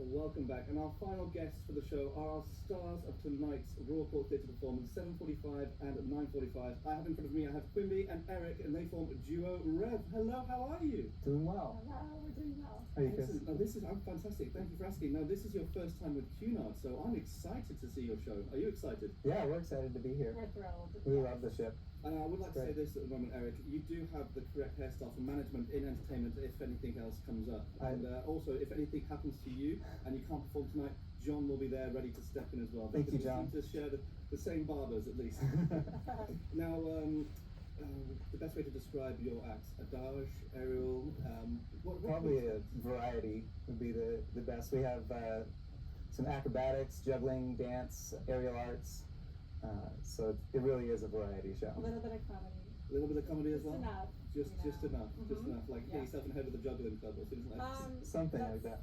welcome back. And our final guests for the show are our stars of tonight's Royal Court Theatre performance, 7:45 and 9:45. I have in front of me, I have Quimby and Eric, and they form duo Rev. Hello, how are you? Doing well. Hello, we're doing well. How are you, Chris? Now, I'm fantastic. Thank you for asking. Now, this is your first time with Cunard, so I'm excited to see your show. Are you excited? Yeah, we're excited to be here. We're thrilled. We love the ship. And I would like to say this at the moment, Eric. You do have the correct hairstyle for management in entertainment if anything else comes up. And also, if anything happens to you and you can't perform tonight, John will be there ready to step in as well. Thank you, John. We seem to share the same barbers, at least. Now, the best way to describe your acts, adage, aerial, Probably a variety would be the best. We have some acrobatics, juggling, dance, aerial arts. So it really is a variety show. A little bit of comedy. A little bit of comedy as well? Enough. Just enough. Mm-hmm. Just enough. Like get yourself in head of the juggling club or something like that. Something like that.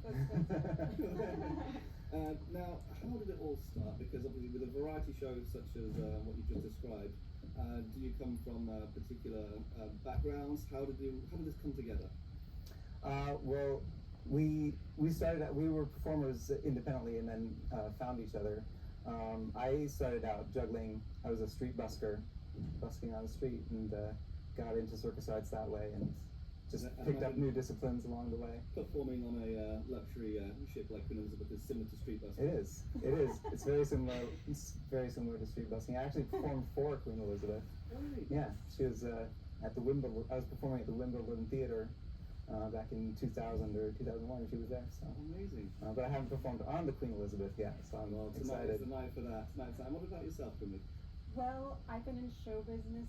Now, how did it all start? Because obviously with a variety show such as what you just described, do you come from particular backgrounds? How did this come together? Well, we started out, we were performers independently and then found each other. I started out juggling. I was a street busker, busking on the street, and got into circus arts that way, and just picked up new disciplines along the way. Performing on a luxury ship like Queen Elizabeth is similar to street busking. It is. It is. It's very similar. It's very similar to street busking. I actually performed for Queen Elizabeth. Really? Yeah, she was at the Wimbledon. I was performing at the Wimbledon Theatre back in 2000 or 2001 when she was there. So amazing. But I haven't performed on the Queen Elizabeth yet, so I'm Tonight excited. is the night for that. Tonight's time. What about yourself, Quimby? Well, I've been in show business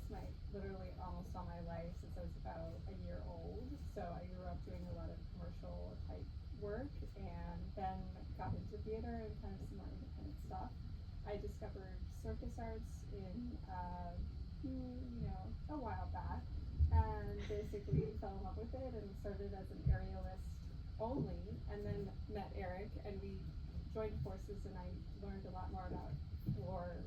literally almost all my life since I was about a year old. So I grew up doing a lot of commercial type work and then got into theater and kind of some more independent stuff. I discovered circus arts in, a while back and basically fell in love with it and started as an aerialist only and then met Eric and we joined forces and I learned a lot more about war,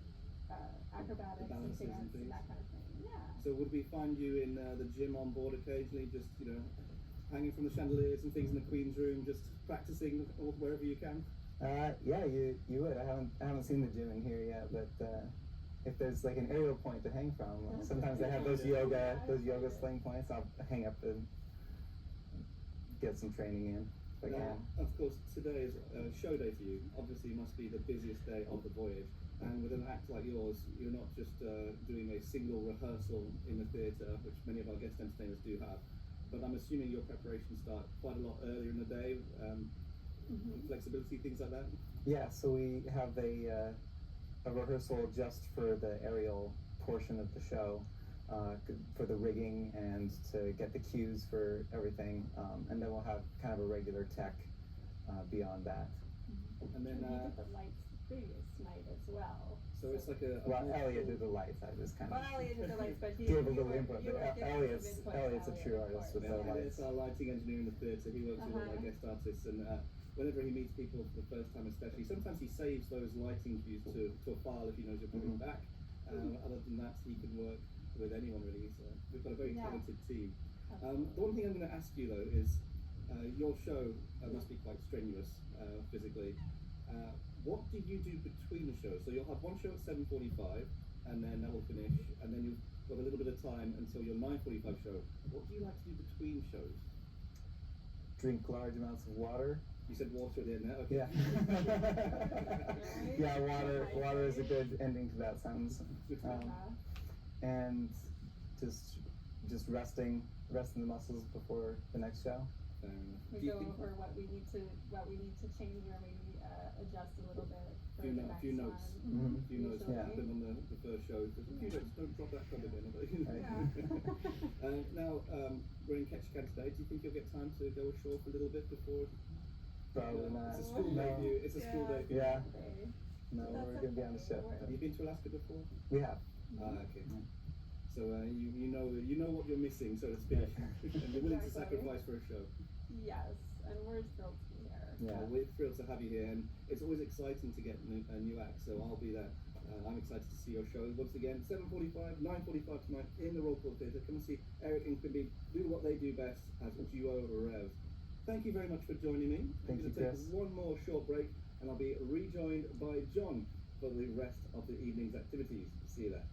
acrobatics and dance and that kind of thing. Yeah. So would we find you in the gym on board occasionally, just hanging from the chandeliers and things in the Queen's room, just practicing wherever you can? Yeah, you would. I haven't seen the gym in here yet, but if there's like an aerial point to hang from, sometimes they have those yoga sling points. I'll hang up and get some training in. If I Now, can. of course, today is show day for you. Obviously, it must be the busiest day of the voyage. And with an act like yours, you're not just doing a single rehearsal in the theatre, which many of our guest entertainers do have, but I'm assuming your preparations start quite a lot earlier in the day, flexibility, things like that? Yeah, so we have a rehearsal just for the aerial portion of the show, for the rigging and to get the cues for everything, and then we'll have kind of a regular tech beyond that. And then we did the lights previous night as well. so it's like a Well, Elliot did the lights. I just kind of Elliot did the lights, but he gave a little input. you But were giving Elliot's some input, a true artist with the Elliot's lights. our lighting engineer in the theatre. He works with all our guest artists, and whenever he meets people for the first time especially, sometimes he saves those lighting cues to a file if he knows you're coming back. Other than that, he can work with anyone really, so we've got a very talented team. The one thing I'm going to ask you though is, your show must be quite strenuous physically. What do you do between the shows? So you'll have one show at 7:45, and then that will finish, and then you've got a little bit of time until your 9:45 show. What do you like to do between shows? Drink large amounts of water. You said water at the end there, okay. Yeah. Yeah, water is a good ending to that sentence. And just resting the muscles before the next show. We go over what we need to change or maybe adjust a little bit for the next few notes. one. A few notes Yeah. happen on the first show. There's a few notes, don't drop that credit in. Now, we're in Ketchikan today. Do you think you'll get time to go ashore for a little bit before? Probably not. It's a school day for you. It's a school day for you. Yeah. Okay. No, we're gonna be on the ship. Have you been to Alaska before? We have. Okay. So you know what you're missing, so to speak, and you're willing to sacrifice for a show. Yes, and we're thrilled to be here. Yeah. We're thrilled to have you here, and it's always exciting to get a new act. So I'll be there. I'm excited to see your show once again. 7:45, 9:45 tonight in the Royal Court Theatre. Come and see Eric and Quimby do what they do best as a duo Rev. thank you very much for joining me. Thank I'm you, going to Chris. take one more short break, and I'll be rejoined by John for the rest of the evening's activities. See you there.